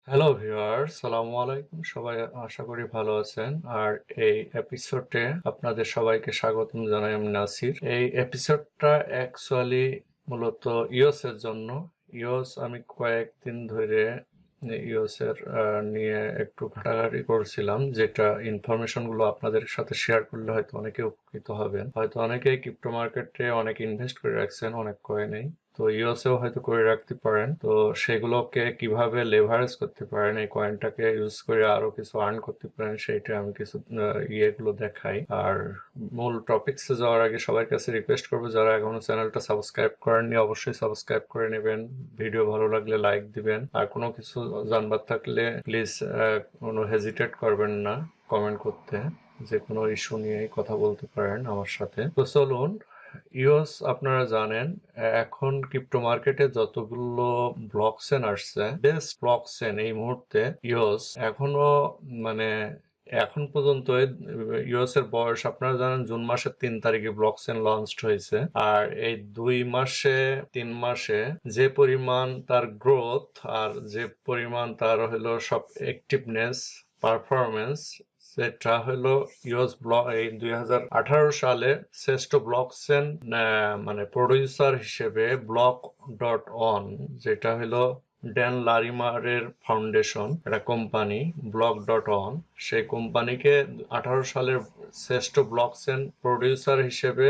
Hello viewers, আসসালামু আলাইকুম। সবাই আশা করি ভালো আছেন। আর এই এপিসোডে আপনাদের সবাইকে স্বাগতম জানাই। আমি নাসির। এই এপিসোডটা অ্যাকচুয়ালি মূলত ইওস এর জন্য। ইওস আমি কয়েকদিন ধরে ইওস এর নিয়ে একটু ঘাটাঘাটি করছিলাম, যেটা ইনফরমেশন গুলো আপনাদের সাথে শেয়ার করলে হয়তো অনেকে উপকৃত হবেন। হয়তো অনেকেই ক্রিপ্টো মার্কেটে অনেক ইনভেস্ট করে রাখছেন, অনেক কয়েনেই। তো ইওসেও হয়তো করে রাখতে পারেন। তো সেগুলোকে কিভাবে লেভারেজ করতে পারেন, এই কয়েনটাকে ইউজ করে আরো কিছু আর্ন করতে পারেন, সেইটা আমি কিছু ইয়েগুলো দেখাই। আর মূল টপিকসে যাওয়ার আগে সবার কাছে রিকোয়েস্ট করবো, যারা এখনো চ্যানেলটা সাবস্ক্রাইব করেননি অবশ্যই সাবস্ক্রাইব করে নেবেন। ভিডিও ভালো লাগলে লাইক দিবেন। আর কোনো কিছু জানবার থাকলে প্লিজ কোনো হেজিটেট করবেন না কমেন্ট করতে। যে কোনো ইস্যু নিয়ে কথা বলতে পারেন আমার সাথে। তো চলুন, ইওস আপনারা জানেন এখন ক্রিপ্টো মার্কেটে যতগুলো ব্লকচেন আসছে, বেস্ট ব্লকচেন এই মুহূর্তে ইওস। এখনো মানে এখন পর্যন্ত ইওস এর বয়স আপনারা জানেন জুন মাসের 3 তারিখে ব্লকচেন লঞ্চড হয়েছে। আর এই 2 মাসে 3 মাসে যে পরিমাণ তার গ্রোথ আর যে পরিমাণ তার হলো সব অ্যাক্টিভনেস, পারফরমেন্স, সেটা হলো ইওস ব্লক এই 2018 সালে শ্রেষ্ঠ ব্লকচেন মানে প্রডিউসার হিসেবে ব্লক.অন, যেটা হলো ড্যান লারিমারের ফাউন্ডেশন, একটা কোম্পানি ব্লক.অন, সেই কোম্পানিকে 18 সালের শ্রেষ্ঠ ব্লকচেন প্রডিউসার হিসেবে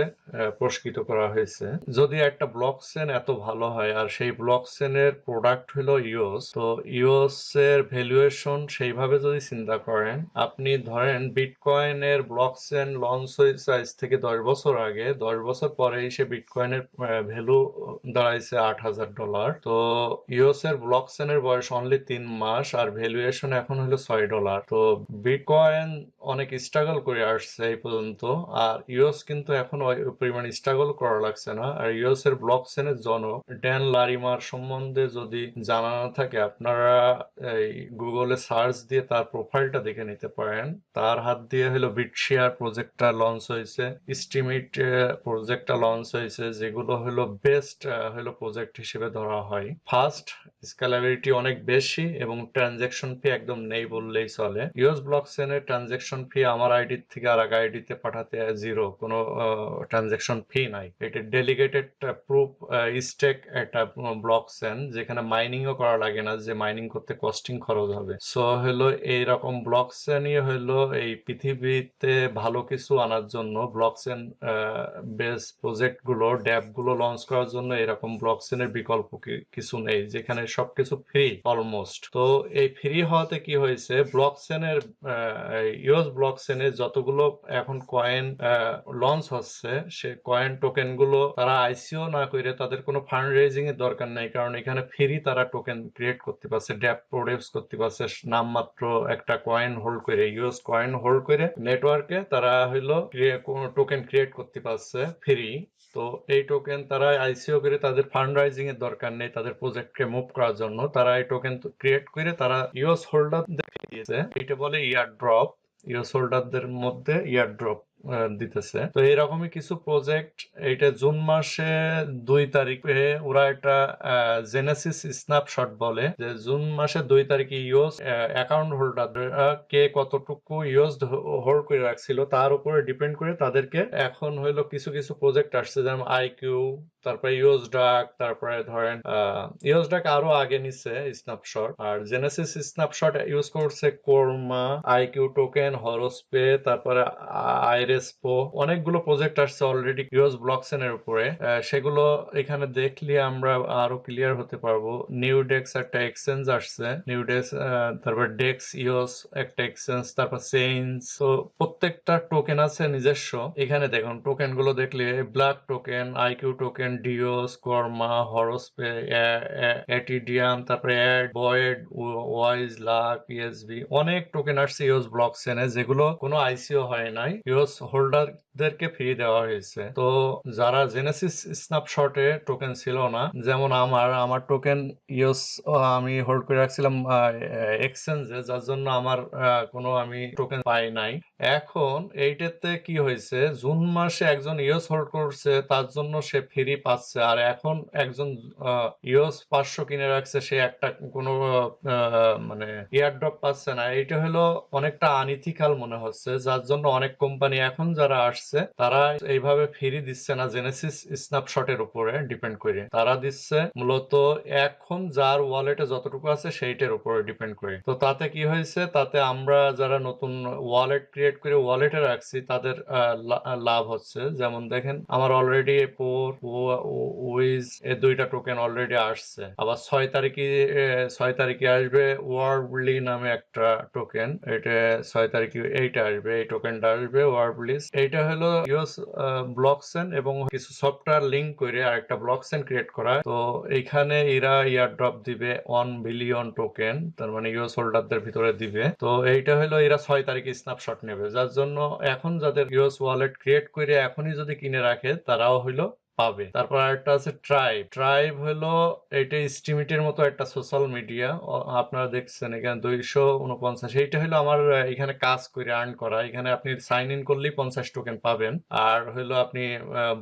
পুরস্কৃত করা হয়েছে। যদি একটা ব্লকচেন এত ভালো হয় আর সেই ব্লকচেনের প্রোডাক্ট হলো ইওস, তো ইওস এর ভ্যালুয়েশন সেইভাবে যদি চিন্তা করেন, আপনি ধরেন বিটকয়েনের ব্লকচেন লঞ্চ হয়েছে আজ থেকে 10 বছর আগে, 10 বছর পরে এসে বিটকয়েনের ভ্যালু দাঁড়াইছে $8,000। তো ইওস এর ব্লকচেনের বয়স অনলি 3 মাস আর ভ্যালুয়েশন এখন হলো $6। তো বিটকয়েন অনেক স্ট্রাগল করে আসছে এই পর্যন্ত, আর ইওস কিন্তু এখন ওই পরিমাণ স্ট্রাগল করা লাগছে না। আর ইওস এর ব্লকচেনের জনক ড্যান লারিমার সম্বন্ধে যদি জানা না থাকে, আপনারা এই গুগলে সার্চ দিয়ে তার প্রোফাইলটা দেখে নিতে পারেন। তার হাত দিয়ে হলো বিটশেয়ার প্রজেক্টটা লঞ্চ হয়েছে, স্টিমিট প্রজেক্টটা লঞ্চ হয়েছে, যেগুলো হলো বেস্ট হলো প্রজেক্ট হিসেবে ধরা হয়। ফাস্ট, স্কেলেবিলিটি অনেক বেশি এবং ট্রানজ্যাকশন ফি একদম নেই বললেই চলে। ইউএস ব্লকচেনের ট্রানজ্যাকশন ফি আমার আইডি থেকে আর এক আইডিতে পাঠাতে জিরো, কোনো ট্রানজ্যাকশন ফি নাই। এটা ডেলিগেটেড প্রুফ স্টেক একটা ব্লকচেন, যেখানে মাইনিংও করা লাগে না, যে মাইনিং করতে কস্টিং খরচ হবে। সো হলো এইরকম ব্লকচেনই হলো এই পৃথিবীতে ভালো কিছু আনার জন্য, ব্লকচেন বেস প্রজেক্ট গুলো, ড্যাপ গুলো লঞ্চ করার জন্য এরকম ব্লকচেনের বিকল্প কিছু নেই, যেখানে সবকিছু ফ্রি অলমোস্ট। তো এই ফ্রি হওয়াতে কি হয়েছে, ব্লকচেনের ইউএস ব্লকচেনের যতগুলো এখন কয়েন লঞ্চ হচ্ছে, সে কয়েন টোকেন গুলো তারা আইসিও না করে, তাদের কোনো ফান্ড রেজিং এর দরকার নাই, কারণ এখানে ফ্রি তারা টোকেন ক্রিয়েট করতে পারছে, ড্যাপ প্রডিউস করতে পারছে নামমাত্র একটা কয়েন হোল্ড করে, ইউএস কয়েন হোল্ড করে নেটওয়ার্কে তারা হইলো টোকেন ক্রিয়েট করতে পারছে ফ্রি। তো এই টোকেন তারা আইসিও করে, তাদের ফান্ড রাইজিং এর দরকার নেই তাদের প্রজেক্টকে মুভ করার জন্য, তারা এই টোকেন ক্রিয়েট করে তারা ইউএস হোল্ডারদের দিয়েছে। এটা বলে ইয়ার ড্রপ, ইউএস হোল্ডারদের মধ্যে ইয়ার ড্রপ দিতেছে। তো এরকমই কিছু প্রজেক্ট, এইটা জুন মাসে 2 তারিখে ওরা একটা জেনেসিস স্ন্যাপশট বলে, যে জুন মাসে 2 তারিখে ইউএস অ্যাকাউন্ট হোল্ডার কে কতটুকু ইউএস হোল্ড করে রাখছিল তার উপরে ডিপেন্ড করে তাদেরকে এখন হইলো কিছু কিছু প্রজেক্ট আসছে, যেমন আইকিউ, তারপরে ইউএস ডাক, তারপরে ধরেন ইউএস ডাক আরো আগে নিচ্ছে স্ন্যাপশট, আর জেনেসিস স্ন্যাপশট ইউজ করছে কোরমা, আইকিউ টোকেন, হরোস্পে, তারপরে আইরেসপো, অনেকগুলো প্রজেক্ট আসছে অলরেডি ইউএস ব্লকচেনের উপরে। সেগুলো এখানে দেখলে আমরা আরো ক্লিয়ার হতে পারবো। নিউডেক্স একটা এক্সচেঞ্জ আসছে, নিউডেক্স, তারপর ডেক্স ইওস একটা এক্সচেঞ্জ, তারপর চেইনস। তো প্রত্যেকটা টোকেন আছে নিজস্ব। এখানে দেখুন টোকেন গুলো দেখলে ব্ল্যাক টোকেন, আইকিউ টোকেন, ডিওস, কর্মা, হরোস্পে, এটিডিয়াম, তারপরে অ্যাড, বয়েড, ওয়াইজ, লাক, ইএসবি, অনেক টোকেন আসছে ইওস ব্লকচেনে, যেগুলো কোনো আইসিও হয় নাই। ইওস হোল্ডার হোল্ডারদেরকে ফ্রি দেওয়া হয়েছে। তো যারা জেনেসিস স্ন্যাপশটে টোকেন ছিল না, যেমন আমার টোকেন ইওস আমি হোল্ড করে রাখছিলাম এক্সচেঞ্জে, যার জন্য আমার কোনো আমি টোকেন পাই নাই। এখন এইটাতে কি হয়েছে, জুন মাসে একজন ইওস হোল্ড করছে, তার জন্য সে ফ্রি পাচ্ছে, আর এখন একজন ইওস 500 কিনে রাখছে, সে একটা কোনো মানে এয়ারড্রপ পাচ্ছে না। এইটা হলো অনেকটা আনইথিক্যাল মনে হচ্ছে, যার জন্য অনেক কোম্পানি এখন যারা আসছে তারা এইভাবে ফ্রি দিচ্ছে না জেনেসিস স্ন্যাপশটের উপরে ডিপেন্ড করে, তারা দিচ্ছে মূলত এখন যার ওয়ালেটে যতটুকু আছে সেইটার উপরে ডিপেন্ড করে। তো তাতে কি হয়েছে, তাতে আমরা যারা নতুন ওয়ালেট ক্রিয়েট করে ওয়ালেটে রাখছি তাদের লাভ হচ্ছে। যেমন দেখেন আমার অলরেডি পোর উইজ এই দুইটা টোকেন অলরেডি আসছে। আবার 6 তারিখে আসবে ওয়ার্বলি নামে একটা টোকেন, এটা 6 তারিখে এইটা আসবে, এই টোকেনটা আসবে ওয়ার্বলিস। এইটা হলো ইউএস ব্লকচেন এবং কিছু সফটওয়্যার লিঙ্ক করে আরেকটা ব্লকচেন ক্রিয়েট করা। তো এইখানে এরা ইয়ারড্রপ দিবে 1 বিলিয়ন টোকেন, তার মানে ইউএস হোল্ডারদের ভিতরে দিবে। তো এইটা হলো এরা 6 তারিখে স্ন্যাপশট নেবে, যার জন্য এখন যাদের ইউএস ওয়ালেট ক্রিয়েট করে এখনই যদি কিনে রাখে তারাও হইলো পাবে। তারপর আরেকটা আছে ট্রাইব হলো এটা স্টিমিটের মতো একটা সোশ্যাল মিডিয়া, আপনারা দেখছেন এখানে 249, এইটা হলো আমার এখানে কাজ করে আর্ন করা। এখানে আপনি সাইন ইন করলেই 50 টোকেন পাবেন, আর হলো আপনি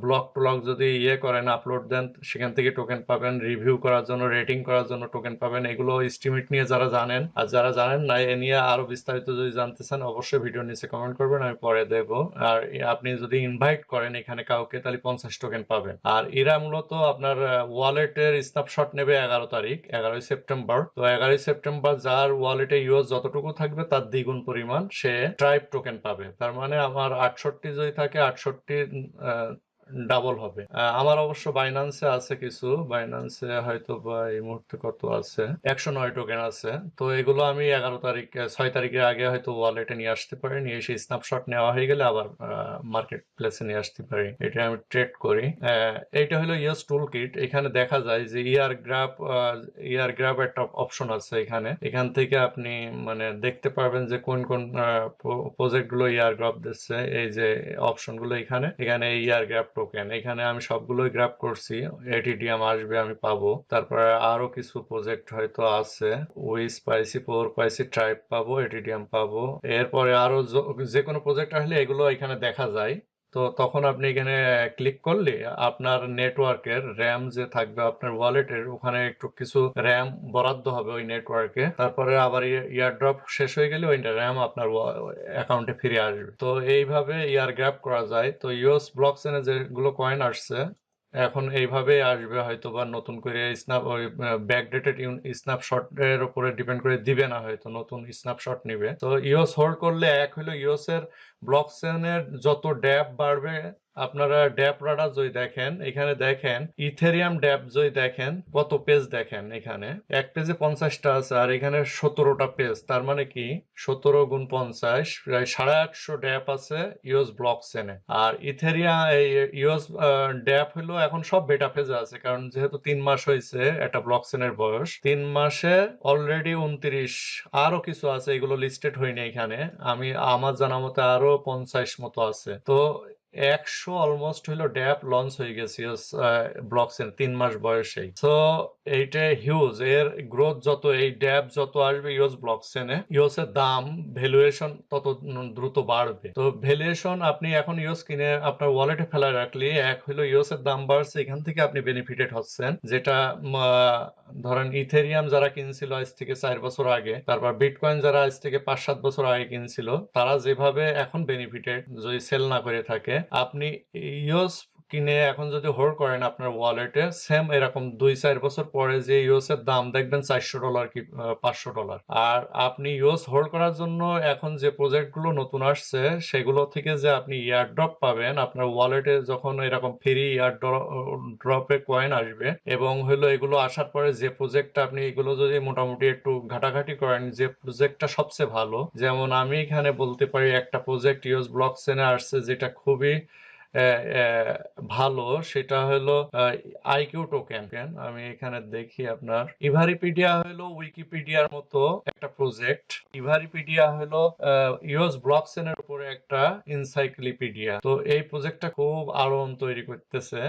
ব্লগ যদি করেন, আপলোড দেন, সেখান থেকে টোকেন পাবেন, রিভিউ করার জন্য, রেটিং করার জন্য টোকেন পাবেন। এগুলো স্টিমিট নিয়ে যারা জানেন, আর যারা জানেন না এ নিয়ে আরো বিস্তারিত যদি জানতে চান অবশ্যই ভিডিও নিচে কমেন্ট করবেন, আমি পরে দেবো। আর আপনি যদি ইনভাইট করেন এখানে কাউকে, তাহলে 50 টোকেন পাবেন। আর এরা মূলত আপনার ওয়ালেটের স্ন্যাপশট নেবে 11 তারিখ, 11 সেপ্টেম্বর। তো 11 সেপ্টেম্বর যার ওয়ালেটে ইউএস যতটুকু থাকবে তার দ্বিগুণ পরিমাণ সে ট্রাইব টোকেন পাবে। তার মানে আমার 68 যদি থাকে 68 ডাবল হবে। আমার অবশ্য বাইন্যান্সে আছে কিছু, বাইন্যান্সে হয়তো বা এই মুহূর্তে কত আছে, 109 টোকেন আছে। তো এগুলো আমি 6 তারিখের আগে হয়তো ওয়ালেটে নিয়ে আসতে পারি, নিয়ে এসে স্ন্যাপশট নেওয়া হয়ে গেলে আবার মার্কেট প্লেসে নিয়ে আসতে পারি, এটা আমি ট্রেড করি। এইটা হলো ইউএস টুল কিট। এখানে দেখা যায় যে ইয়ার গ্রাফ একটা অপশন আছে এখানে, এখান থেকে আপনি মানে দেখতে পারবেন যে কোন কোন প্রজেক্ট গুলো ইয়ার গ্রাফ দিচ্ছে। এই যে অপশন গুলো এখানে ইয়ার গ্রাফ টোকেন, এখানে আমি সবগুলোই গ্রাফ করছি, এটিডিএম আসবে আমি পাবো। তারপরে আরো কিছু প্রজেক্ট হয়তো আছে, পাইছি ট্রাইব পাবো, এটিডিএম পাবো। এরপরে আরো যে কোনো প্রজেক্ট আসলে এগুলো এখানে দেখা যায়। তো তখন আপনি এখানে ক্লিক করলে আপনার নেটওয়ার্কের র্যাম যে থাকবে আপনার ওয়ালেটের, ওখানে একটু কিছু র্যাম বরাদ্দ হবে ওই নেটওয়ার্কে। তারপরে আবার ইয়ারড্রপ শেষ হয়ে গেলে ওই র্যাম আপনার অ্যাকাউন্টে ফিরে আসবে। তো এইভাবে ইয়ার গ্র্যাপ করা যায়। তো ইউএস ব্লকচেনে যেগুলো কয়েন আসছে এখন এইভাবে আসবে হয়তো, বা নতুন করে ওই ব্যাকডেটেড স্ন্যাপশটের উপরে ডিপেন্ড করে দিবে না, হয়তো নতুন স্ন্যাপশট নিবে। তো ইওস হোল্ড করলে এক হলো ইওস এর ব্লকচেনের যত ড্যাপ বাড়বে, আপনারা ড্যাপ রাডার যদি দেখেন, এখানে দেখেন ইথেরিয়াম ড্যাপ যদি দেখেন কত পেজ দেখেন, এখানে এক পেজে 50টা আছে, আর এখানে 17টা পেজ। তার মানে কি 17 গুণ 50 প্রায় 850 ড্যাপ আছে ইওস ব্লকচেনে। আর ইওস ড্যাপ হলো এখন সব বেটা ফেজে আছে, কারণ যেহেতু 3 মাস হয়েছে একটা ব্লকচেনের বয়স, 3 মাসে অলরেডি 29, আরো কিছু আছে এগুলো লিস্টেড হয়নি এখানে, আমার জানা মতে আরো 50 মতো আছে। তো 100 অলমোস্ট হইলো ড্যাপ লঞ্চ হয়ে গেছে ব্লকচেন 3 মাস বয়সেই। তো এইটা হিউজ, এর গ্রোথ যত, এই ড্যাপ যত আসবে ইউএস ব্লকচেনে, ইউএস এর দাম ভ্যালুয়েশন তত দ্রুত বাড়বে। তো ভ্যালুয়েশন আপনি এখন ইউএস কিনে আপনার ওয়ালেটে ফেলা রাখলে, এক হলো ইউএস এর দাম বাড়ছে, এখান থেকে আপনি বেনিফিটেড হচ্ছেন। যেটা ধরেন ইথেরিয়াম যারা কিনছিল আজ থেকে 4 বছর আগে, তারপর বিটকয়েন যারা আজ থেকে 5-7 বছর আগে কিনছিল, তারা যেভাবে এখন বেনিফিটেড যদি সেল না করে থাকে, আপনি ইউএস কিনে এখন যদি হোল্ড করেন আপনার ওয়ালেটে, সেম এরকম 2-4 বছর পরে যে ইউএস এর দাম দেখবেন $400 কি $500। আর আপনি ইউএস হোল্ড করার জন্য এখন যে প্রজেক্ট গুলো নতুন আসছে সেগুলো থেকে যে আপনি ইয়ারড্রপ পাবেন আপনার ওয়ালেটে, যখন এরকম ফ্রি ইয়ারড্রপে কয়েন আসবে, এবং হলো এগুলো আসার পরে যে প্রজেক্টটা আপনি এগুলো যদি মোটামুটি একটু ঘাটাঘাটি করেন, যে প্রজেক্টটা সবচেয়ে ভালো, যেমন আমি এখানে বলতে পারি একটা প্রজেক্ট ইউএস ব্লকচেনে আসছে যেটা খুবই ভালো সেটা হলো আইকিউ টোকেন। আমি এখানে দেখি আপনার ইভারিপিডিয়া হলো উইকিপিডিয়ার মতো একটা প্রজেক্ট। ইভারিপিডিয়া হলো ইওস ব্লকচেনের উপরে একটা এনসাইক্লোপিডিয়া। তো এই প্রজেক্টটা খুব আলোড়ন তৈরি করতেছে।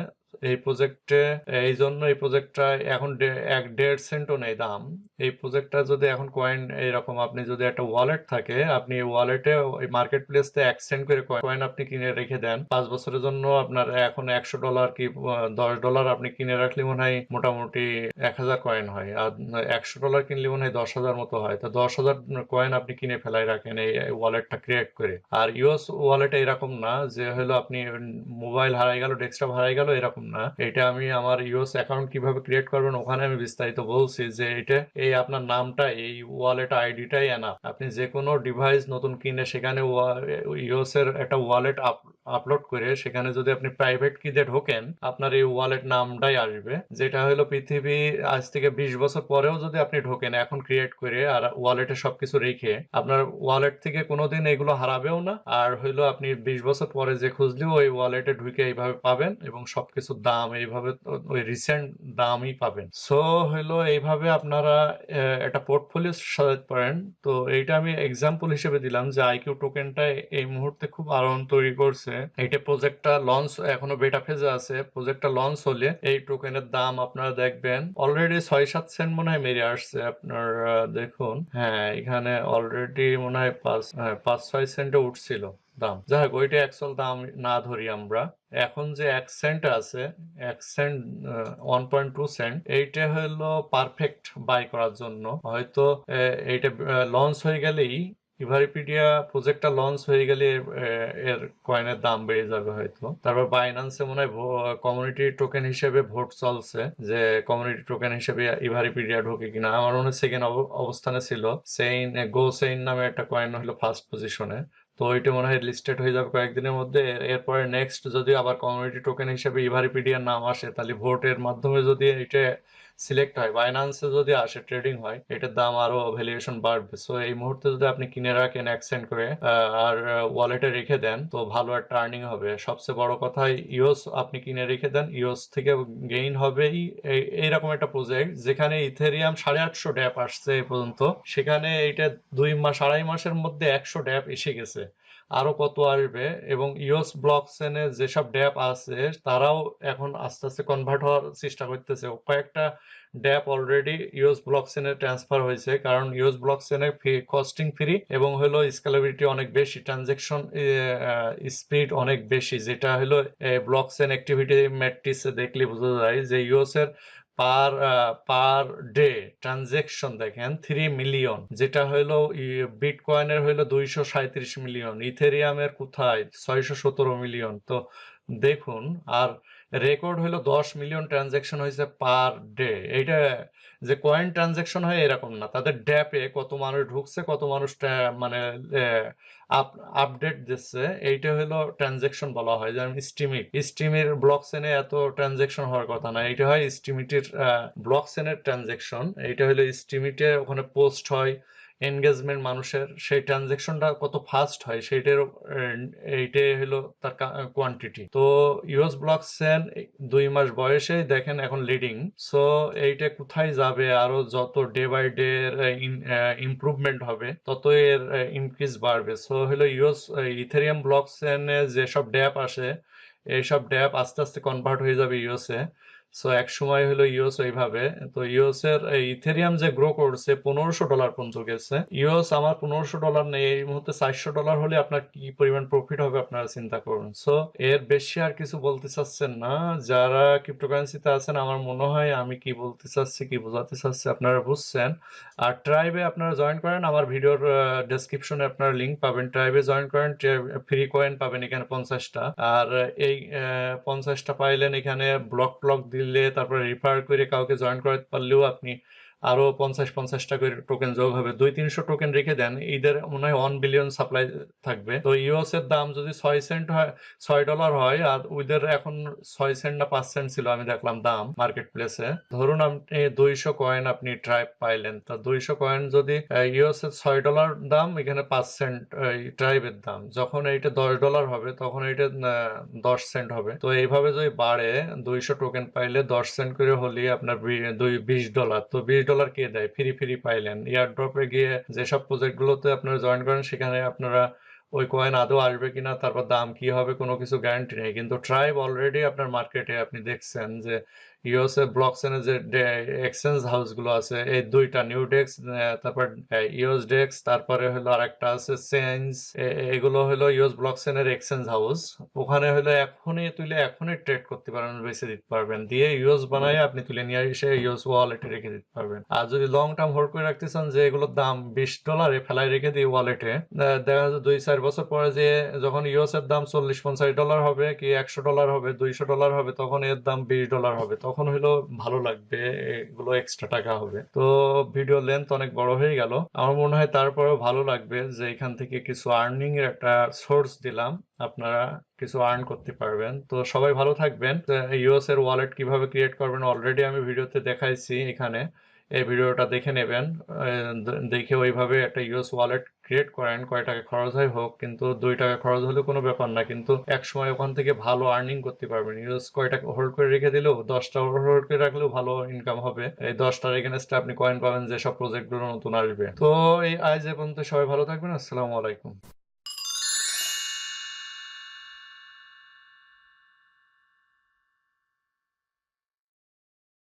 এই প্রজেক্টটা এখন 1.5 সেন্টও নেই দাম। এই প্রজেক্টটা যদি এখন কয়েন এরকম আপনি যদি একটা ওয়ালেট থাকে, আপনি ওয়ালেটে ওই মার্কেট প্লেসে 1 সেন্ট করে কয়েন আপনি কিনে রেখে দেন 5 বছরের জন্য। আপনার এখন $100 কি $10 আপনি কিনে রাখলে মনে হয় মোটামুটি 1,000 কয়েন হয়। আর $100 কিনলে মনে হয় 10,000 মতো হয়। তো 10,000 কয়েন আপনি কিনে ফেলাই রাখেন এই ওয়ালেটটা ক্রিয়েট করে। আর ইউএস ওয়ালেটে এরকম না যে হলো আপনি মোবাইল হারাই গেল, ডেস্কটপ হারাই গেল, এরকম না। এটা আমি আমার ইউএস অ্যাকাউন্ট কিভাবে ক্রিয়েট করবেন ওখানে আমি বিস্তারিত বলছি যে এটা এই আপনার নামটা এই ওয়ালেট আইডিটাই এনাফ। আপনি যে কোনো ডিভাইস নতুন কিনে সেখানে ইউএস এর একটা ওয়ালেট আপলোড করে সেখানে যদি আপনি প্রাইভেট কি দিয়ে ঢোকেন, আপনার এই ওয়ালেট নামটাই আসবে। যেটা হলো পৃথিবী আজ থেকে 20 বছর পরেও যদি আপনি ঢোকেন এখন ক্রিয়েট করে আর ওয়ালেটে সবকিছু রেখে, আপনার ওয়ালেট থেকে কোনোদিন এগুলো হারাবেও না। আর হইলো আপনি 20 বছর পরে যে খুঁজলেও ওই ওয়ালেটে ঢুকে এইভাবে পাবেন এবং সবকিছুর দাম এইভাবে ওই রিসেন্ট দামই পাবেন। সো হইলো এইভাবে আপনারা একটা পোর্টফোলিও সাজাতে পারেন। তো এইটা আমি এক্সাম্পল হিসেবে দিলাম যে আইকিউ টোকেনটা এই মুহূর্তে খুব আলোড়ন তৈরি করছে। এইটা প্রজেক্টটা লঞ্চ এখনো বেটা ফেজে আছে। প্রজেক্টটা লঞ্চ হলে এই টোকেনের দাম আপনারা দেখবেন অলরেডি 6-7 সেন্ট মনে হয় মেরে আসছে আপনার। দেখুন, হ্যাঁ এখানে অলরেডি মনে হয় 5-6 সেন্টে উঠছিল দাম। যাই হোক, ওইটা অ্যাকচুয়াল দাম না ধরি আমরা। এখন যে 1 সেন্ট আছে, 1 সেন্ট 1.2 সেন্ট, এইটা হলো পারফেক্ট বাই করার জন্য। হয়তো এইটা লঞ্চ হয়ে গেলেই ইভারিপিডিয়া প্রজেক্টটা লঞ্চ হয়ে গেলে এর কয়েনের দাম বেড়ে যাবে হয়তো। তারপর বাইন্যান্সে মনে হয় কমিউনিটি টোকেন হিসেবে ভোট চলছে যে কমিউনিটি টোকেন হিসেবে ইভারিপিডিয়া ঢোকে কিনা। আমার মনে হয় সেকেন্ড অবস্থানে ছিল। সেইন গো সেইন নামে একটা কয়েন হলো ফার্স্ট পজিশনে। তো ওইটা মনে হয় লিস্টেড হয়ে যাবে কয়েকদিনের মধ্যে। এরপরে নেক্সট যদি আবার কমিউনিটি টোকেন হিসেবে ইভারিপিডিয়ার নাম আসে, তাহলে ভোটের মাধ্যমে যদি এটা সিলেক্ট হয়, বাইন্যান্সে যদি আসে, ট্রেডিং হয়, এটার দাম আরো ভ্যালুয়েশন বাড়বে। সো এই মুহূর্তে যদি আপনি কিনে রাখেন 1 সেন্ট করে আর ওয়ালেটে রেখে দেন, তো ভালো একটা আর্নিং হবে। সবচেয়ে বড় কথা, ইওস আপনি কিনে রেখে দেন, ইওস থেকে গেইন হবেই। এইরকম একটা প্রজেক্ট যেখানে ইথেরিয়াম 850 ড্যাপ আসছে এ পর্যন্ত, সেখানে এইটা 2 মাস 2.5 মাসের মধ্যে 100 ড্যাপ এসে গেছে। আরো কত আসবে। এবং ইওস ব্লকচেনে যেসব ড্যাপ আছে তারাও এখন আস্তে আস্তে কনভার্ট হওয়ার চেষ্টা করতেছে। কয়েকটা ড্যাপ অলরেডি ইওস ব্লকচেনে ট্রান্সফার হয়েছে, কারণ ইওস ব্লকচেনে কস্টিং ফ্রি এবং হলো স্কেলেবিলিটি অনেক বেশি, ট্রানজেকশন স্পিড অনেক বেশি। যেটা হলো ব্লকচেন অ্যাক্টিভিটি ম্যাট্রিক্সে দেখলে বোঝা যায় যে ইওস এর পার পার ডে ট্রানজেকশন দেখেন 3 মিলিয়ন, যেটা হলো বিটকয়েনের হলো 237 মিলিয়ন, ইথেরিয়ামের কোথায় 617 মিলিয়ন। তো দেখুন, আর রেকর্ড হলো 10 মিলিয়ন ট্রানজেকশন হয়েছে পার ডে। এইটা যে কয়েন ট্রানজেকশন হয় এরকম না, তাদের ড্যাপে কত মানুষ ঢুকছে, কত মানুষ মানে আপডেট দিচ্ছে, এইটা হলো ট্রানজেকশন বলা হয়। যেমন স্টিমের ব্লক চেনে এত ট্রানজেকশন হওয়ার কথা না, এটা হয় স্টিমিটের ব্লক চেনের ট্রানজেকশন। এইটা হলো স্টিমিটে ওখানে পোস্ট হয় এনগেজমেন্ট মানুষের, সেই ট্রানজেকশনটা কত ফাস্ট হয় সেইটার এইটাই হলো তার কোয়ান্টিটি। তো ইউএস ব্লক চেন 2 মাস বয়সে দেখেন এখন লিডিং। সো এইটা কোথায় যাবে, আরো যত ডে বাই ডে ইমপ্রুভমেন্ট হবে তত এর ইনক্রিজ বাড়বে। সো হলো ইউএস ইথেরিয়াম ব্লক চেনে যেসব ড্যাপ আসে, এইসব ড্যাপ আস্তে আস্তে কনভার্ট হয়ে যাবে ইউএস এ। সো এক সময় হলো ইউএস ওইভাবে। তো ইউএস এর ইথেরিয়াম যে গ্রো করছে $1,500 পর্যন্ত গেছে। ইউএস আমার $1,500 নেই, এই মুহূর্তে $400 হলে আপনার কি পরিমাণ প্রফিট হবে আপনারা চিন্তা করুন। সো এর বেশি আর কিছু বলতে চাচ্ছেন না যারা ক্রিপ্টোকারেন্সিতে আছেন। আমার মনে হয় আমি কি বলতে চাচ্ছি, কি বোঝাতে চাচ্ছি আপনারা বুঝছেন। আর ট্রাইবে আপনারা জয়েন করেন, আমার ভিডিওর ডেসক্রিপশনে আপনারা লিংক পাবেন। ট্রাইবে জয়েন করেন, ফ্রি কয়েন পাবেন এখানে 50টা। আর এই 50টা পাইলেন, এখানে ব্লক দিলে তারপরে রিফার করে কাউকে জয়েন করাতে পারলেও আপনি আরো 50-50টা করে টোকেন যোগ হবে, 200-300 টোকেন রেখে দেন, ঈদের মনে হয় 1 বিলিয়ন সাপ্লাই থাকবে। তো ইউএস এর দাম যদি 6 সেন্ট হয়, $6 হয়, আর ওদের এখন 6 সেন্ট না 5 সেন্ট ছিল আমি দেখলাম দাম মার্কেট প্লেসে। ধরুন আপনি 200 কয়েন আপনি ট্রাইব পাইলেন, তা 200 কয়েন যদি ইউএস এর $6 দাম, এখানে 5 সেন্ট ট্রাইবের দাম, যখন এইটা $10 হবে তখন এইটা 10 সেন্ট হবে। তো এইভাবে যদি বাড়ে, 200 টোকেন পাইলে 10 সেন্ট করে হলে আপনার $20, তো $20 কে দেয়? ফ্রি ফ্রি পাইলেন। এয়ারড্রপে গিয়ে যেসব প্রজেক্ট গুলোতে আপনারা জয়েন করেন সেখানে আপনারা ওই কয়েন আদৌ আসবে কিনা, তারপর দাম কি হবে, কোনো কিছু গ্যারান্টি নেই। কিন্তু ট্রাইব অলরেডি আপনার মার্কেটে আপনি দেখছেন যে ইউএসএ ব্লকচেনে যে এক্সচেঞ্জ হাউস গুলো আছে, এই দুইটা নিউডেক্স, তারপর ইউএস ডেক্স, তারপরে হলো আরেকটা আছে চেঞ্জ, এগুলো হলো ইউএস ব্লকচেনের এক্সচেঞ্জ হাউস। ওখানে হলো এখনই তুলে এখনই ট্রেড করতে পারবেন, বেচে দিতে পারবেন, দিয়ে ইউএস বানায় আপনি তুলে নিয়ে এসে ইউএস ওয়ালেটে রেখে দিতে পারবেন। আর যদি লং টার্ম হোল্ড করে রাখতে চান যে এগুলোর দাম $20 ফেলায় রেখে দিই ওয়ালেটে, দেখা যাচ্ছে 2-4 বছর পরে যে যখন ইউএস এর দাম $40-50 হবে, কি $100 হবে, $200 হবে, তখন এর দাম $20 হবে, তখন হলো ভালো লাগবে, এগুলো এক্সট্রা টাকা হবে। তো ভিডিও লেন্থ অনেক বড় হয়ে গেল, আমার মনে হয় তারপরেও ভালো লাগবে যে এখান থেকে কিছু আর্নিং এর একটা সোর্স দিলাম, আপনারা কিছু আর্ন করতে পারবেন। তো সবাই ভালো থাকবেন। ইউএস এর ওয়ালেট কিভাবে ক্রিয়েট করবেন অলরেডি আমি ভিডিওতে দেখাইছি, এখানে এই ভিডিওটা দেখে নেবেন, দেখে ওইভাবে একটা ইউএস ওয়ালেট ক্রিয়েট করেন। কয় টাকা খরচ হয় হোক, কিন্তু $2 খরচ হলে কোনো ব্যাপার না, কিন্তু এক সময় ওখান থেকে ভালো আর্নিং করতে পারবেন। ইউএস কয় টাকা হোল্ড করে রেখে দিলেও, 10টা হোল্ড করে রাখলেও ভালো ইনকাম হবে। এই 10টার এগেনস্টে আপনি কয়েন পাবেন যেসব প্রজেক্ট গুলো নতুন আসবে। তো এই আজ এ পর্যন্ত, সবাই ভালো থাকবেন। আসসালামু আলাইকুম।